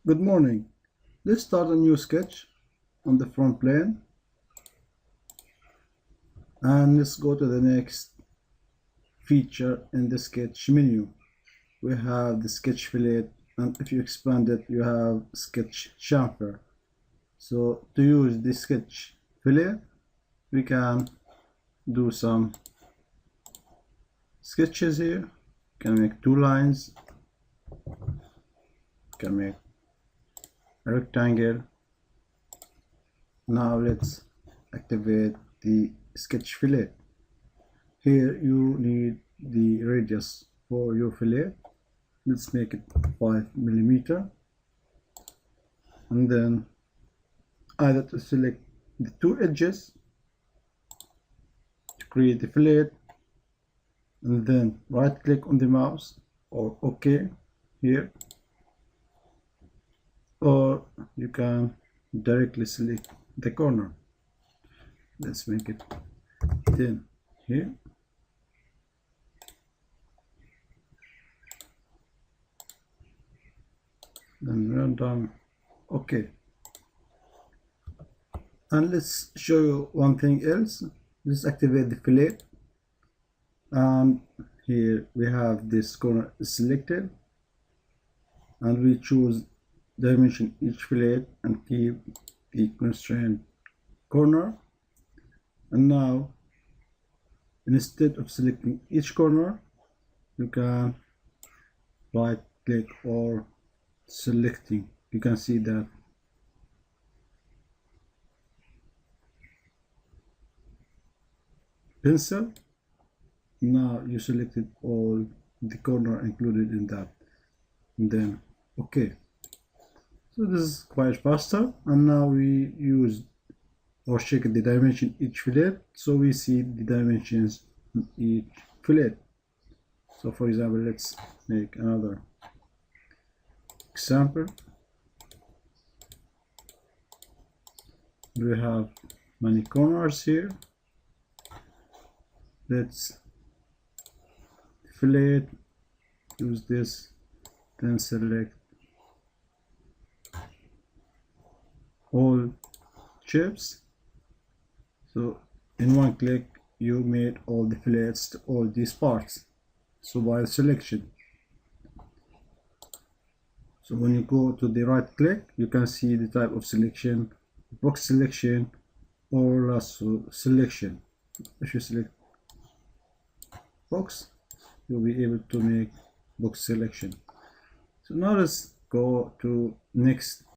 Good morning. Let's start a new sketch on the front plane and let's go to the next feature in the sketch menu. We have the sketch fillet, and if you expand it you have sketch chamfer. So to use the sketch fillet we can do some sketches here. Can make two lines, can make a rectangle. Now let's activate the sketch fillet. Here you need the radius for your fillet. Let's make it 5 mm, and then either to select the two edges to create the fillet, and then right click on the mouse or OK here, or you can directly select the corner. Let's make it 10 here, then run down OK. And let's show you one thing else. Let's activate the fillet, and here we have this corner selected, and we choose dimension each fillet and keep the constraint corner. And now instead of selecting each corner you can right click or selecting. You can see that pencil. Now you selected all the corner included in that, and then OK. So this is quite faster. And now we use or check the dimension each fillet, so we see the dimensions in each fillet. So for example, let's make another example. We have many corners here. Let's fillet, use this, then select all shapes. So in one click you made all the fillets to all these parts, so by selection. So when you go to the right click you can see the type of selection: box selection or lasso selection. If you select box you'll be able to make box selection. So now let's go to next